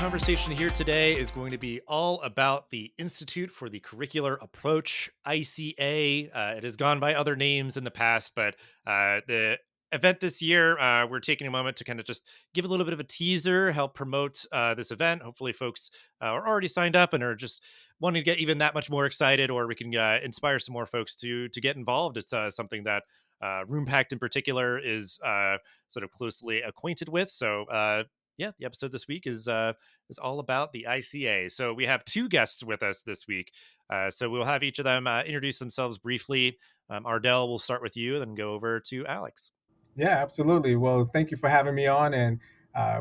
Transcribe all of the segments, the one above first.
conversation here today is going to be all about the Institute for the Curricular Approach, ICA. It has gone by other names in the past, but the event this year, we're taking a moment to kind of just give a little bit of a teaser, help promote this event. Hopefully, folks are already signed up and are just wanting to get even that much more excited, or we can inspire some more folks to get involved. It's something that Room Pact in particular is sort of closely acquainted with. So, yeah, the episode this week is all about the ICA. So we have two guests with us this week. So we'll have each of them introduce themselves briefly. Ardell, we'll start with you, then go over to Alex. Yeah, absolutely. Well, thank you for having me on. And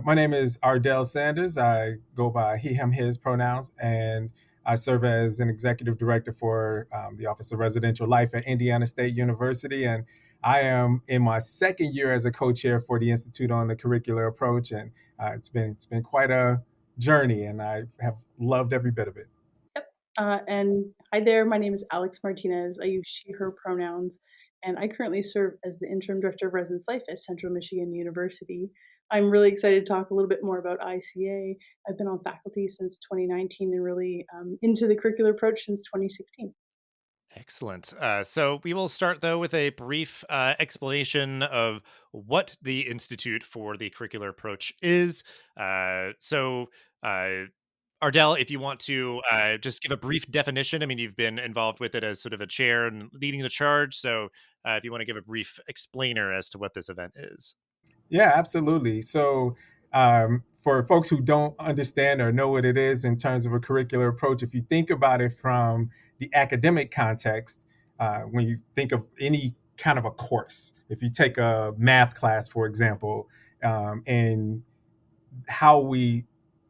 my name is Ardell Sanders. I go by he, him, his pronouns, and I serve as an executive director for the Office of Residential Life at Indiana State University. And I am in my second year as a co-chair for the Institute on the Curricular Approach, and it's been quite a journey, and I have loved every bit of it. Yep. And hi there, my name is Alex Martinez. I use she, her pronouns, and I currently serve as the interim director of residence life at Central Michigan University. I'm really excited to talk a little bit more about ICA. I've been on faculty since 2019 and really into the curricular approach since 2016. Excellent. So we will start though with a brief explanation of what the Institute for the Curricular Approach is. So Ardell, if you want to just give a brief definition, I mean, you've been involved with it as sort of a chair and leading the charge. So if you want to give a brief explainer as to what this event is. Yeah, absolutely. So, for folks who don't understand or know what it is in terms of a curricular approach, if you think about it from the academic context, when you think of any kind of a course, if you take a math class, for example, and how we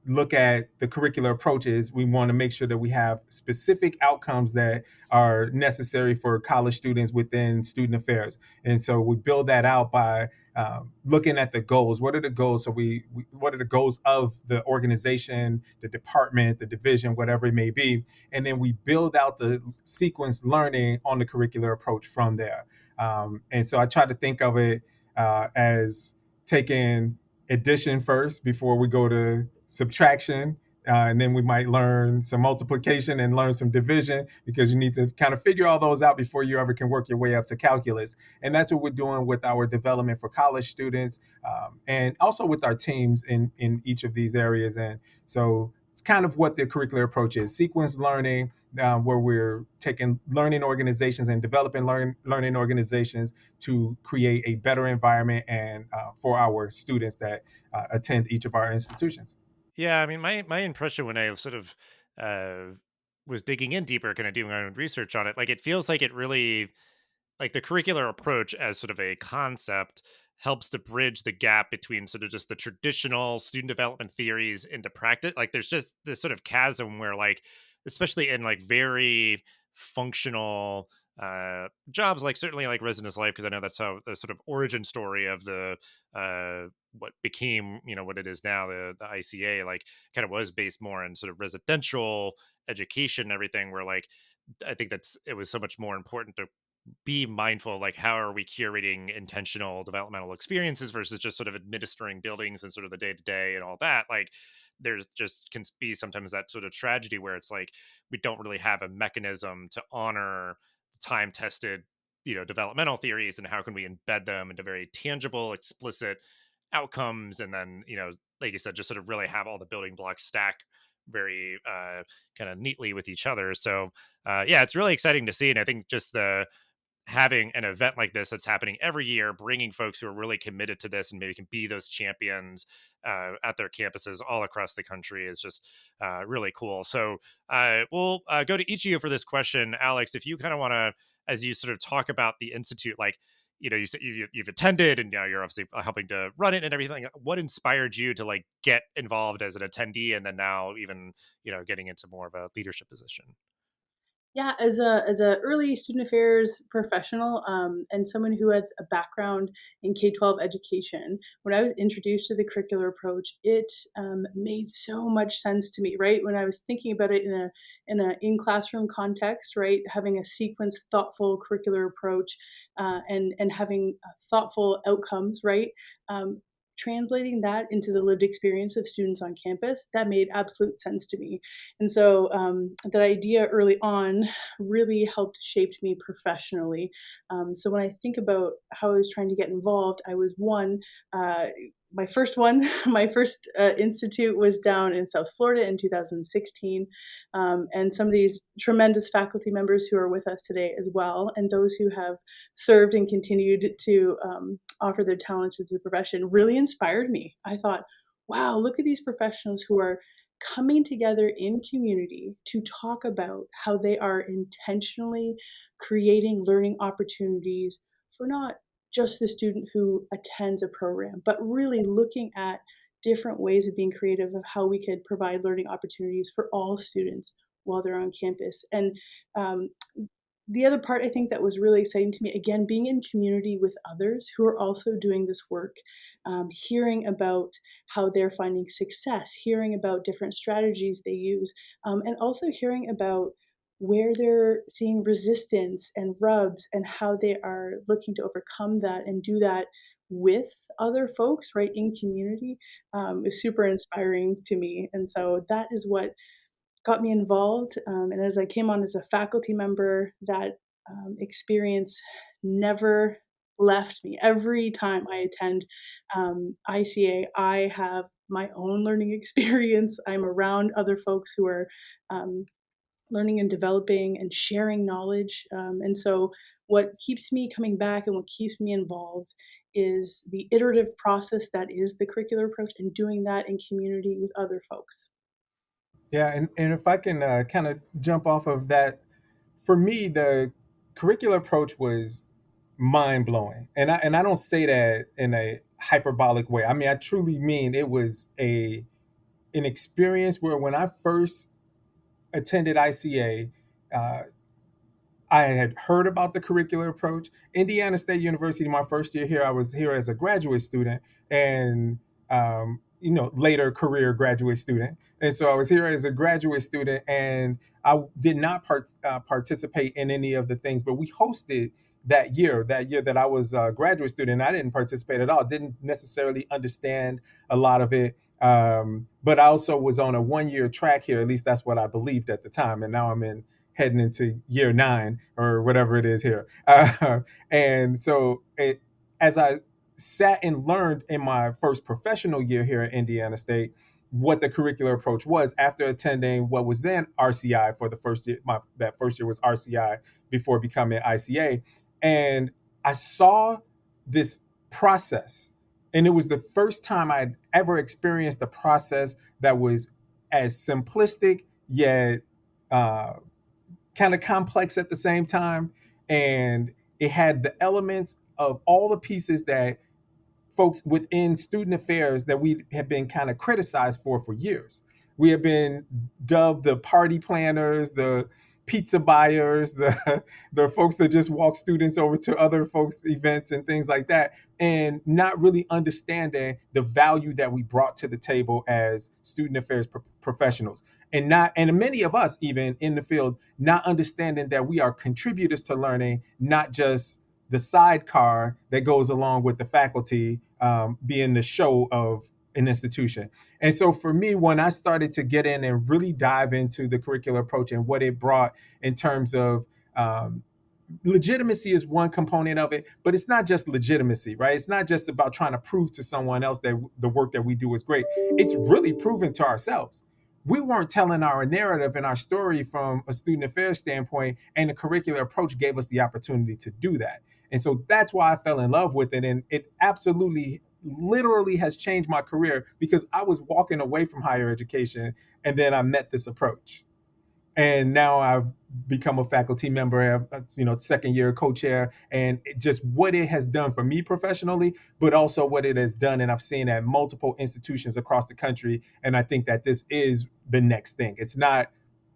look at the curricular approaches, we want to make sure that we have specific outcomes that are necessary for college students within student affairs. And so we build that out by looking at the goals. What are the goals? So what are the goals of the organization, the department, the division, whatever it may be, and then we build out the sequence learning on the curricular approach from there. And so I try to think of it as taking addition first before we go to subtraction. And then we might learn some multiplication and learn some division because you need to kind of figure all those out before you ever can work your way up to calculus. And that's what we're doing with our development for college students, and also with our teams in each of these areas. And so it's kind of what the curricular approach is: sequence learning, where we're taking learning organizations and developing learning organizations to create a better environment and for our students that attend each of our institutions. Yeah, I mean, my impression when I sort of was digging in deeper, kind of doing my own research on it, like it feels like it really like the curricular approach as sort of a concept helps to bridge the gap between sort of just the traditional student development theories into practice. Like there's just this sort of chasm where like especially in like very functional jobs, like certainly like residence life, because I know that's how the sort of origin story of the what became, you know, what it is now, the ICA, like kind of was based more in sort of residential education and everything, where like I think that's it was so much more important to be mindful, like how are we curating intentional developmental experiences versus just sort of administering buildings and sort of the day to day and all that. Like there's just can be sometimes that sort of tragedy where it's like we don't really have a mechanism to honor time tested, you know, developmental theories, and how can we embed them into very tangible explicit outcomes, and then, you know, like you said, just sort of really have all the building blocks stack very kind of neatly with each other. So yeah, it's really exciting to see, and I think just the having an event like this that's happening every year, bringing folks who are really committed to this and maybe can be those champions at their campuses all across the country is just really cool. So we'll go to each of you for this question. Alex, if you kind of want to, as you sort of talk about the Institute, like, you know, you said you've attended and now you're obviously helping to run it and everything. What inspired you to like get involved as an attendee and then now even, you know, getting into more of a leadership position? Yeah, as a early student affairs professional, and someone who has a background in K-12 education, when I was introduced to the curricular approach, it made so much sense to me. Right when I was thinking about it in a in classroom context, right, having a sequenced, thoughtful curricular approach, and having thoughtful outcomes, right. Um, translating that into the lived experience of students on campus, that made absolute sense to me. And so that idea early on really helped shape me professionally. So when I think about how I was trying to get involved, I was uh, my first one, my first institute was down in South Florida in 2016. And some of these tremendous faculty members who are with us today as well, and those who have served and continued to offer their talents to the profession really inspired me. I thought, wow, look at these professionals who are coming together in community to talk about how they are intentionally creating learning opportunities for not just the student who attends a program, but really looking at different ways of being creative of how we could provide learning opportunities for all students while they're on campus. And um, the other part I think that was really exciting to me, again, being in community with others who are also doing this work, hearing about how they're finding success, hearing about different strategies they use, and also hearing about where they're seeing resistance and rubs and how they are looking to overcome that and do that with other folks, right, in community, is super inspiring to me. And so that is what got me involved. And as I came on as a faculty member, that experience never left me. Every time I attend ICA, I have my own learning experience. I'm around other folks who are um, learning and developing and sharing knowledge. And so, what keeps me coming back and what keeps me involved is the iterative process that is the curricular approach and doing that in community with other folks. Yeah, and if I can kind of jump off of that, for me, the curricular approach was mind blowing, and I don't say that in a hyperbolic way. I mean, I truly mean it was a an experience where when I first attended ICA, uh, I had heard about the curricular approach. Indiana State University, my first year here, I was here as a graduate student and, later career graduate student. And so I was here as a graduate student and I did not participate in any of the things, but we hosted that year that I was a graduate student. I didn't participate at all, didn't necessarily understand a lot of it. But I also was on a 1 year track here, at least that's what I believed at the time. And now I'm in heading into year 9 or whatever it is here. And so as I sat and learned in my first professional year here at Indiana State what the curricular approach was after attending what was then RCI for the first year. That first year was RCI before becoming ICA. And I saw this process. And it was the first time I'd ever experienced a process that was as simplistic yet uh, kind of complex at the same time. And it had the elements of all the pieces that folks within student affairs that we have been kind of criticized for years. We have been dubbed the party planners, the pizza buyers, the the folks that just walk students over to other folks' events and things like that, and not really understanding the value that we brought to the table as student affairs professionals, and many of us even in the field not understanding that we are contributors to learning, not just the sidecar that goes along with the faculty being the show of an institution. And so for me, when I started to get in and really dive into the curricular approach and what it brought in terms of legitimacy is one component of it, but it's not just legitimacy, right? It's not just about trying to prove to someone else that the work that we do is great. It's really proving to ourselves. We weren't telling our narrative and our story from a student affairs standpoint, and the curricular approach gave us the opportunity to do that. And so that's why I fell in love with it. And it absolutely, literally has changed my career because I was walking away from higher education and then I met this approach. And now I've become a faculty member, second year co-chair, and just what it has done for me professionally, but also what it has done, and I've seen at multiple institutions across the country. And I think that this is the next thing. It's not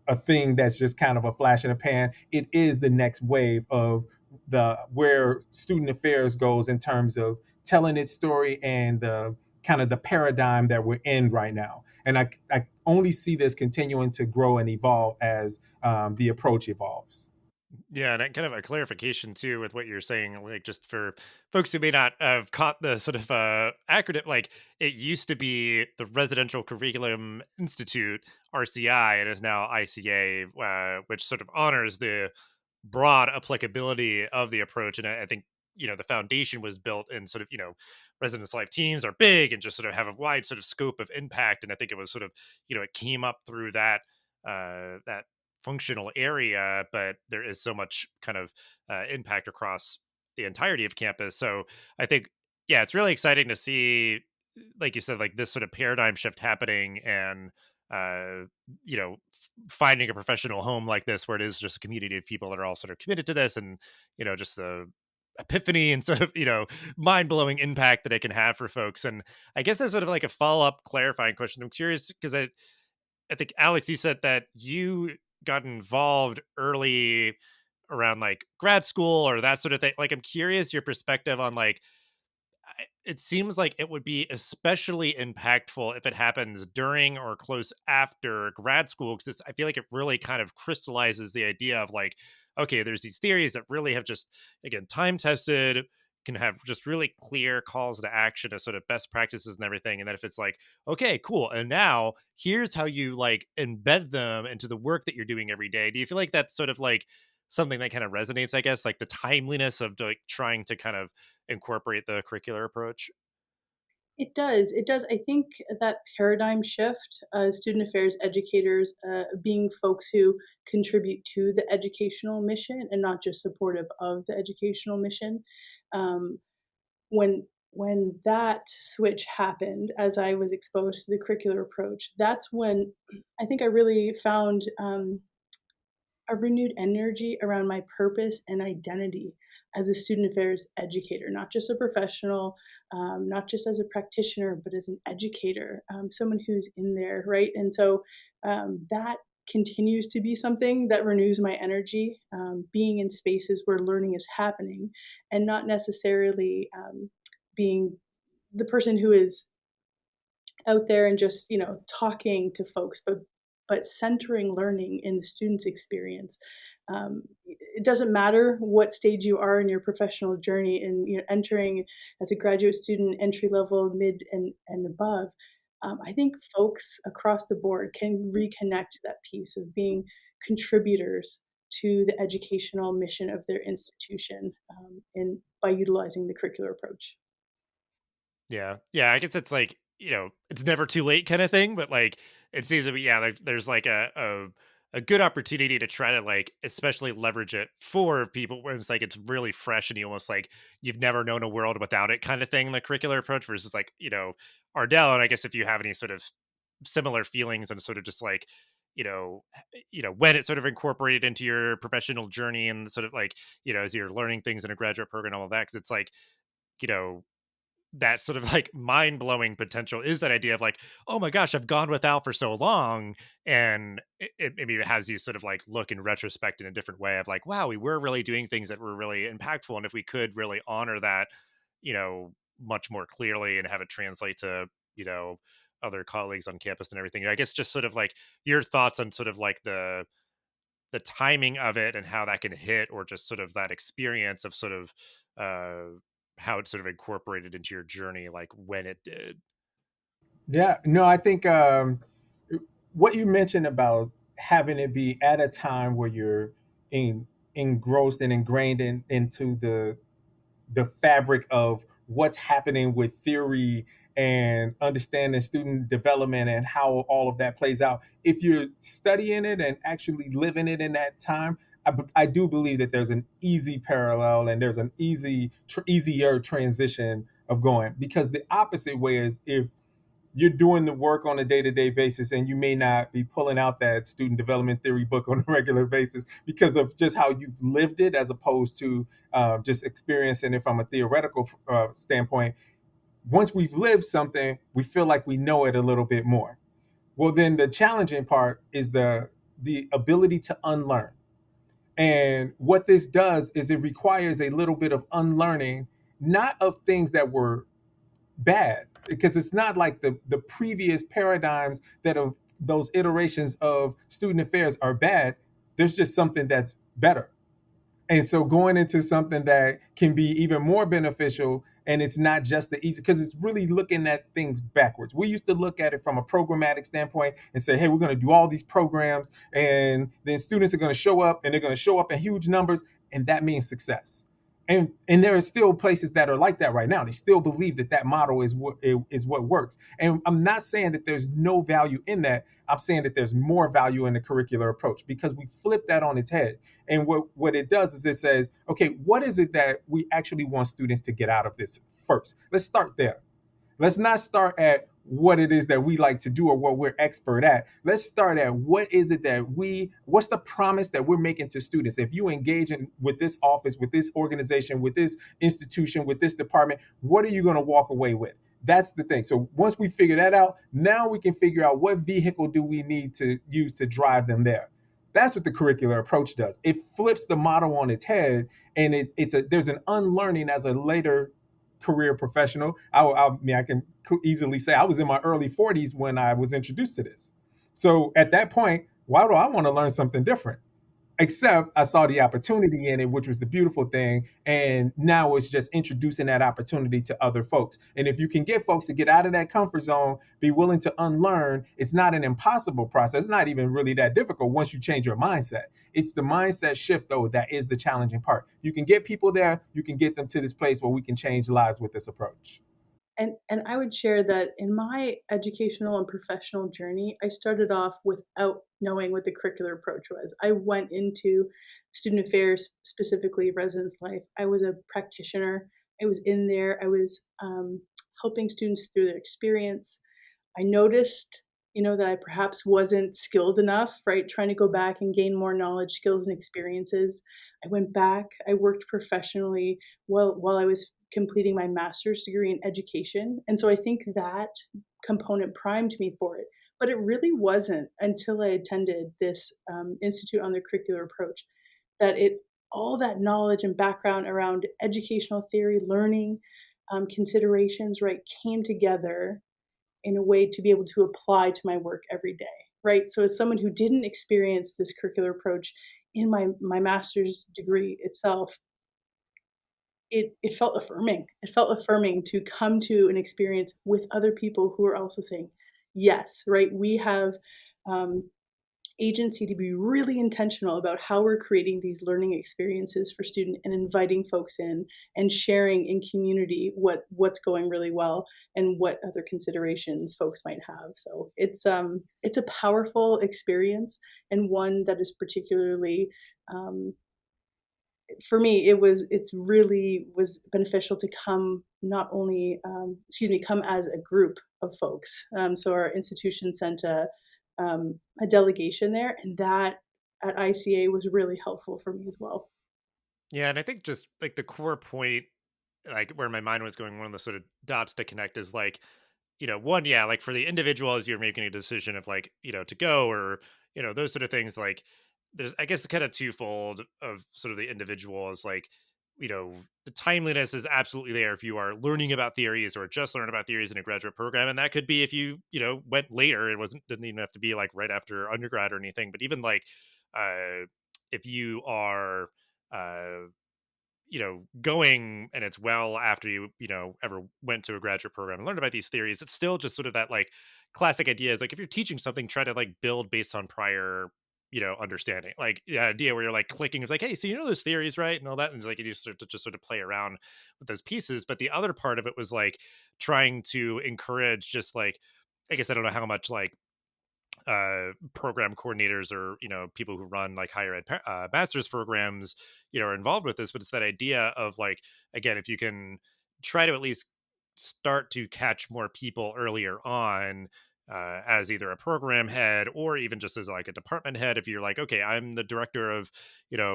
a thing that's just kind of a flash in the pan. It is the next wave of the where student affairs goes in terms of telling its story and the kind of the paradigm that we're in right now. And I only see this continuing to grow and evolve as the approach evolves. Yeah, and kind of a clarification too with what you're saying, like just for folks who may not have caught the sort of acronym, like it used to be the Residential Curriculum Institute (RCI) and is now ICA, which sort of honors the broad applicability of the approach. And I think the foundation was built in sort of residence life teams are big and just sort of have a wide sort of scope of impact. And I think it was sort of it came up through that functional area, but there is so much kind of impact across the entirety of campus. So I think, yeah, it's really exciting to see, like you said, like this sort of paradigm shift happening and, uh, finding a professional home like this where it is just a community of people that are all sort of committed to this and, just the epiphany and sort of, mind blowing impact that it can have for folks. And I guess that's sort of like a follow up clarifying question. I'm curious because I think Alex, you said that you got involved early around like grad school or that sort of thing. Like, I'm curious your perspective on like, it seems like it would be especially impactful if it happens during or close after grad school because I feel like it really kind of crystallizes the idea of like, okay, there's these theories that really have just again time tested, can have just really clear calls to action as sort of best practices and everything. And then if it's like, okay, cool, and now here's how you like embed them into the work that you're doing every day. Do you feel like that's sort of like something that kind of resonates, I guess, like the timeliness of like trying to kind of incorporate the curricular approach? It does. It does. I think that paradigm shift, student affairs educators being folks who contribute to the educational mission and not just supportive of the educational mission. Um, when that switch happened, as I was exposed to the curricular approach, that's when I think I really found a renewed energy around my purpose and identity as a student affairs educator, not just a professional, not just as a practitioner, but as an educator, someone who's in there, right? And so that continues to be something that renews my energy, being in spaces where learning is happening and not necessarily being the person who is out there and just talking to folks but centering learning in the student's experience. It doesn't matter what stage you are in your professional journey and entering as a graduate student, entry level, mid and above. I think folks across the board can reconnect that piece of being contributors to the educational mission of their institution, and by utilizing the curricular approach. Yeah. Yeah, I guess it's like, it's never too late kind of thing, but like it seems to be yeah, there's like a good opportunity to try to like especially leverage it for people where it's like it's really fresh and you almost like you've never known a world without it kind of thing, the curricular approach versus like, Ardell. And I guess if you have any sort of similar feelings and sort of just like, when it's sort of incorporated into your professional journey and sort of like, as you're learning things in a graduate program and all of that, because it's like, you know, that sort of like mind blowing potential is that idea of like, oh my gosh, I've gone without for so long. And it maybe it has you sort of like look in retrospect in a different way of like, wow, we were really doing things that were really impactful. And if we could really honor that, much more clearly and have it translate to, other colleagues on campus and everything. I guess just sort of like your thoughts on sort of like the timing of it and how that can hit or just sort of that experience of sort of uh how it sort of incorporated into your journey like when it did. Yeah, no, I think what you mentioned about having it be at a time where you're engrossed and ingrained into the fabric of what's happening with theory and understanding student development and how all of that plays out. If you're studying it and actually living it in that time, I do believe that there's an easy parallel and there's an easier transition of going, because the opposite way is if you're doing the work on a day-to-day basis and you may not be pulling out that student development theory book on a regular basis because of just how you've lived it as opposed to just experiencing it from a theoretical standpoint. Once we've lived something, we feel like we know it a little bit more. Well, then the challenging part is the ability to unlearn. And what this does is it requires a little bit of unlearning, not of things that were bad, because it's not like the previous paradigms that of those iterations of student affairs are bad. There's just something that's better. And so going into something that can be even more beneficial, and it's not just the easy, because it's really looking at things backwards. We used to look at it from a programmatic standpoint and say, hey, we're going to do all these programs, and then students are going to show up, and they're going to show up in huge numbers, and that means success. And there are still places that are like that right now. They still believe that that model is what works. And I'm not saying that there's no value in that. I'm saying that there's more value in the curricular approach, because we flip that on its head. And what it does is it says, okay, what is it that we actually want students to get out of this first? Let's start there. Let's not start at what it is that we like to do or what we're expert at. Let's start at what's the promise that we're making to students. If you engage with this office, with this organization, with this institution, with this department, what are you going to walk away with? That's the thing. So once we figure that out, now we can figure out what vehicle do we need to use to drive them there. That's what the curricular approach does. It flips the model on its head, and there's an unlearning as a later career professional. I mean, I can easily say I was in my early 40s when I was introduced to this. So at that point, why do I want to learn something different? Except I saw the opportunity in it, which was the beautiful thing. And now it's just introducing that opportunity to other folks. And if you can get folks to get out of that comfort zone, be willing to unlearn, it's not an impossible process. It's not even really that difficult once you change your mindset. It's the mindset shift, though, that is the challenging part. You can get people there, you can get them to this place where we can change lives with this approach. And I would share that in my educational and professional journey, I started off without knowing what the curricular approach was. I went into student affairs, specifically residence life. I was a practitioner. I was in there. I was helping students through their experience. I noticed, that I perhaps wasn't skilled enough, right? Trying to go back and gain more knowledge, skills, and experiences. I went back. I worked professionally while I was completing my master's degree in education. And so I think that component primed me for it. But it really wasn't until I attended this Institute on the Curricular Approach that all that knowledge and background around educational theory, learning, considerations, right, came together in a way to be able to apply to my work every day, right? So as someone who didn't experience this curricular approach in my master's degree itself, it felt affirming. It felt affirming to come to an experience with other people who are also saying, yes, right? We have um, agency to be really intentional about how we're creating these learning experiences for students and inviting folks in and sharing in community what's going really well and what other considerations folks might have. So it's a powerful experience, and one that is particularly um, for me, it's really was beneficial to come not only, come as a group of folks. So our institution sent a delegation there, and that at ICA was really helpful for me as well. Yeah, and I think just like the core point, like where my mind was going, one of the sort of dots to connect is like, one, yeah, like for the individual as you're making a decision of like, to go or, those sort of things, like there's, I guess, kind of twofold of sort of the individual is like, the timeliness is absolutely there if you are learning about theories or just learn about theories in a graduate program. And that could be if you, went later, didn't even have to be like right after undergrad or anything, but even like, if you are, uh, going and it's well after you, ever went to a graduate program and learned about these theories, it's still just sort of that like classic idea is like if you're teaching something, try to like build based on prior, understanding. Like the idea where you're like clicking is like, hey, so those theories, right? And all that. And it's like you just sort of play around with those pieces. But the other part of it was like trying to encourage just like, I guess I don't know how much like program coordinators or people who run like higher ed master's programs are involved with this, but it's that idea of like, again, if you can try to at least start to catch more people earlier on, as either a program head or even just as like a department head, if you're like, okay, I'm the director of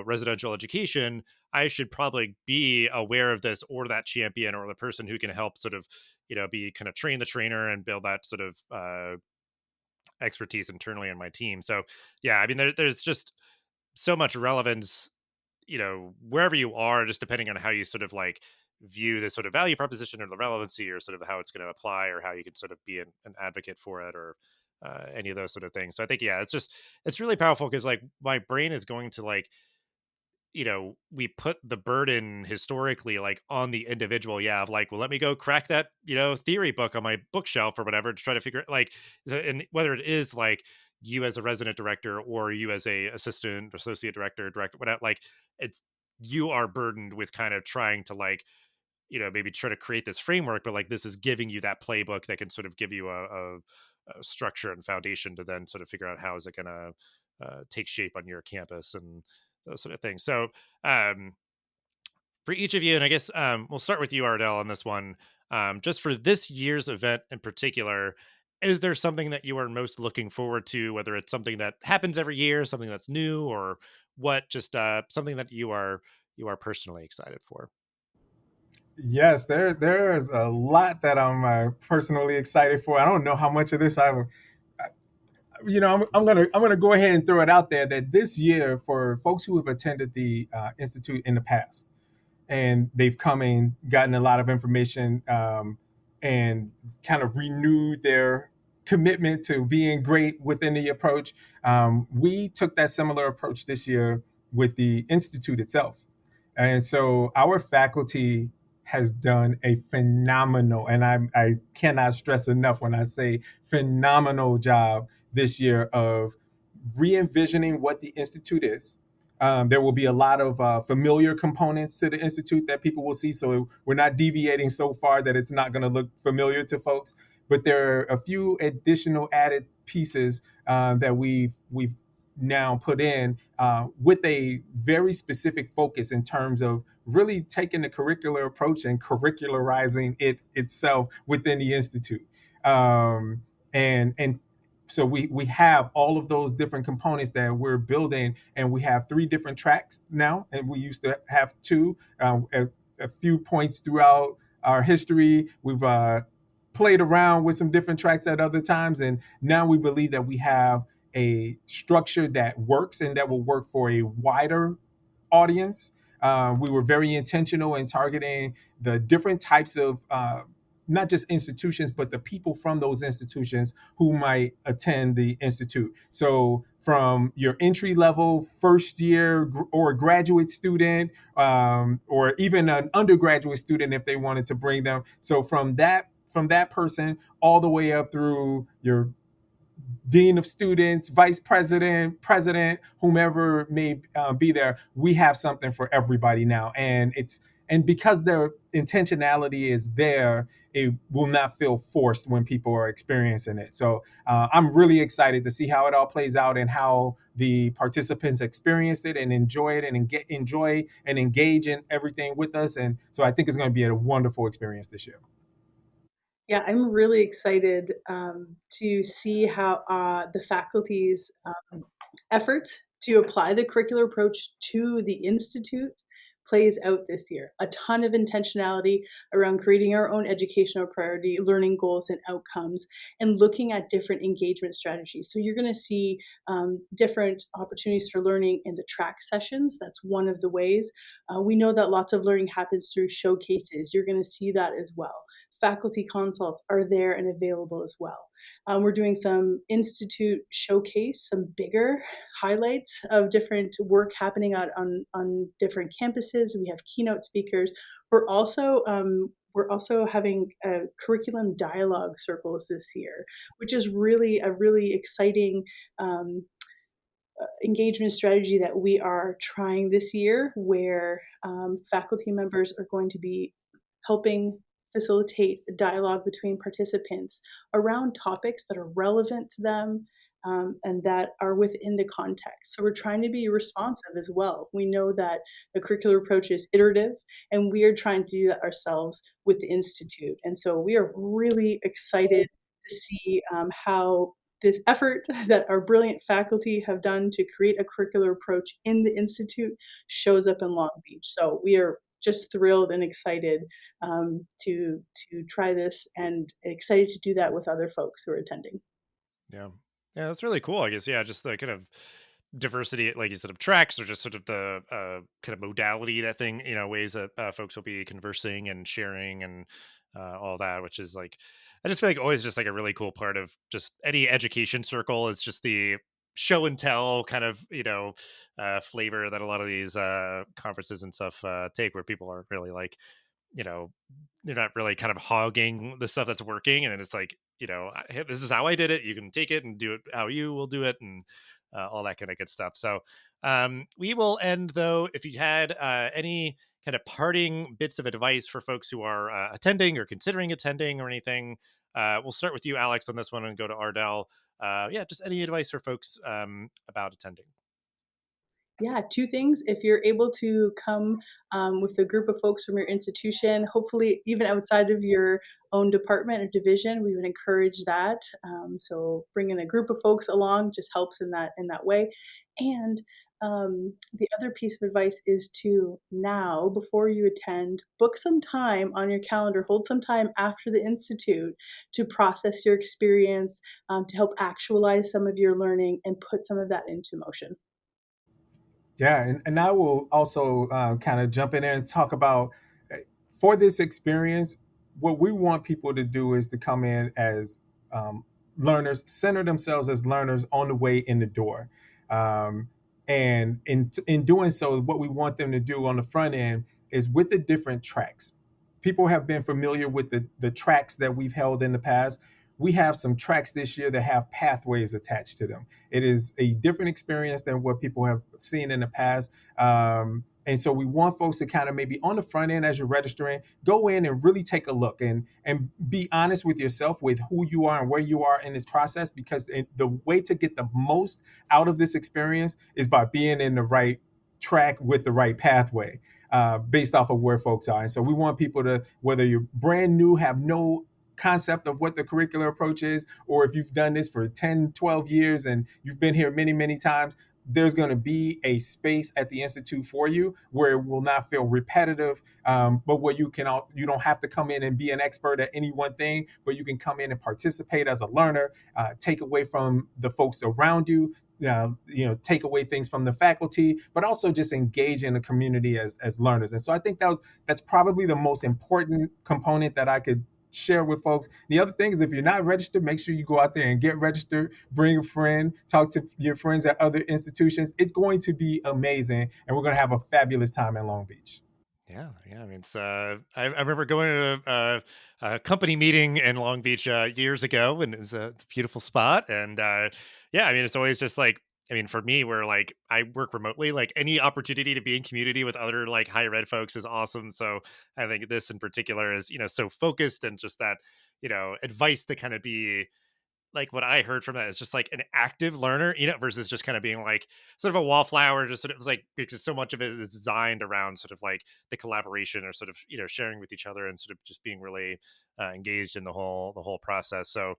residential education, I should probably be aware of this, or that champion or the person who can help sort of be kind of train the trainer and build that sort of expertise internally on my team. So yeah, I mean, there's just so much relevance, wherever you are, just depending on how you sort of like view the sort of value proposition or the relevancy or sort of how it's going to apply or how you can sort of be an advocate for it or any of those sort of things. So I think, yeah, it's really powerful because like my brain is going to like we put the burden historically like on the individual. Yeah, of like, well, let me go crack that, theory book on my bookshelf or whatever to try to figure it like, and whether it is like you as a resident director or you as a assistant, associate director, director, whatever, like it's you are burdened with kind of trying to like, maybe try to create this framework, but like this is giving you that playbook that can sort of give you a structure and foundation to then sort of figure out how is it going to take shape on your campus and those sort of things. So, um, for each of you, and I guess we'll start with you, Ardell, on this one. Just for this year's event in particular, is there something that you are most looking forward to? Whether it's something that happens every year, something that's new, or what? Just something that you are personally excited for. Yes, there is a lot that I'm personally excited for. I don't know how much of this I'm gonna go ahead and throw it out there that this year, for folks who have attended the institute in the past, and they've come and gotten a lot of information, and kind of renewed their commitment to being great within the approach. We took that similar approach this year with the institute itself, and so our faculty has done a phenomenal, and I cannot stress enough when I say phenomenal job this year of re-envisioning what the institute is. There will be a lot of familiar components to the institute that people will see, so we're not deviating so far that it's not going to look familiar to folks. But there are a few additional added pieces that we've now put in, with a very specific focus in terms of really taking the curricular approach and curricularizing it itself within the institute. And so we have all of those different components that we're building, and we have three different tracks now, and we used to have two. A few points throughout our history, we've played around with some different tracks at other times, and now we believe that we have a structure that works and that will work for a wider audience. We were very intentional in targeting the different types of, not just institutions, but the people from those institutions who might attend the institute. So, from your entry level first year or graduate student, or even an undergraduate student if they wanted to bring them. So from that person all the way up through your dean of students, vice president, president, whomever may be there, we have something for everybody now, and because the intentionality is there, it will not feel forced when people are experiencing it. So I'm really excited to see how it all plays out and how the participants experience it and enjoy it and enjoy and engage in everything with us. And so I think it's going to be a wonderful experience this year. Yeah, I'm really excited to see how the faculty's effort to apply the curricular approach to the institute plays out this year. A ton of intentionality around creating our own educational priority, learning goals and outcomes, and looking at different engagement strategies. So you're going to see different opportunities for learning in the track sessions. That's one of the ways. We know that lots of learning happens through showcases. You're going to see that as well. Faculty consults are there and available as well. We're doing some institute showcase, some bigger highlights of different work happening on different campuses. We have keynote speakers. We're also having curriculum dialogue circles this year, which is really a really exciting um, engagement strategy that we are trying this year, where faculty members are going to be helping facilitate dialogue between participants around topics that are relevant to them, and that are within the context. So we're trying to be responsive as well. We know that the curricular approach is iterative, and we are trying to do that ourselves with the Institute. And so we are really excited to see how this effort that our brilliant faculty have done to create a curricular approach in the Institute shows up in Long Beach. So we are just thrilled and excited to try this, and excited to do that with other folks who are attending. Yeah. Yeah, that's really cool. I guess, yeah, just the kind of diversity, like you said, of tracks, or just sort of the kind of modality, that thing, ways that folks will be conversing and sharing and all that, which is like, I just feel like always just like a really cool part of just any education circle is just the show and tell kind of flavor that a lot of these conferences and stuff take, where people aren't really like, you know, they're not really kind of hogging the stuff that's working, and then it's like, "Hey, this is how I did it. You can take it and do it how you will do it," and all that kind of good stuff. So we will end though. If you had any kind of parting bits of advice for folks who are attending or considering attending or anything, we'll start with you, Alex, on this one, and go to Ardell. Yeah, just any advice for folks about attending. Yeah, two things. If you're able to come with a group of folks from your institution, hopefully even outside of your own department or division, we would encourage that. So bringing a group of folks along just helps in that way. And the other piece of advice is to now, before you attend, book some time on your calendar, hold some time after the institute to process your experience, to help actualize some of your learning and put some of that into motion. Yeah, and I will also kind of jump in there and talk about uh, for this experience, what we want people to do is to come in as um, learners, center themselves as learners on the way in the door. Um, and in doing so, what we want them to do on the front end is with the different tracks. People have been familiar with the tracks that we've held in the past. We have some tracks this year that have pathways attached to them. It is a different experience than what people have seen in the past. And so we want folks to kind of maybe on the front end as you're registering, go in and really take a look and be honest with yourself with who you are and where you are in this process, because the way to get the most out of this experience is by being in the right track with the right pathway. Based off of where folks are. And so we want people to, whether you're brand new, have no concept of what the curricular approach is, or if you've done this for 10, 12 years and you've been here many, many times, there's going to be a space at the institute for you where it will not feel repetitive, but where you don't have to come in and be an expert at any one thing, but you can come in and participate as a learner, take away from the folks around you, take away things from the faculty, but also just engage in the community as learners. And so I think that's probably the most important component that I could share with folks. The other thing is, if you're not registered, make sure you go out there and get registered, bring a friend, talk to your friends at other institutions. It's going to be amazing, and we're going to have a fabulous time in Long Beach. Yeah, yeah. I mean, I remember going to a company meeting in Long Beach years ago, and it's a beautiful spot. And yeah, I mean, it's always just like, I mean, for me, where like I work remotely, like any opportunity to be in community with other like higher ed folks is awesome. So I think this in particular is, so focused, and just that, advice to kind of be like, what I heard from that is just like an active learner, versus just kind of being like sort of a wallflower, just sort of like, because so much of it is designed around sort of like the collaboration, or sort of, sharing with each other, and sort of just being really engaged in the whole process. So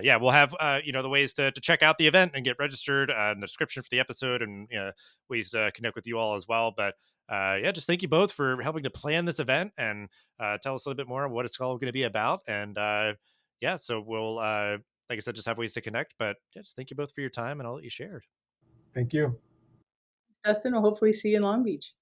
yeah, we'll have, the ways to check out the event and get registered in the description for the episode, and ways to connect with you all as well. But yeah, just thank you both for helping to plan this event, and tell us a little bit more of what it's all going to be about. And yeah, so we'll like I said, just have ways to connect. But yeah, just thank you both for your time and all that you shared. Thank you. Dustin will hopefully see you in Long Beach.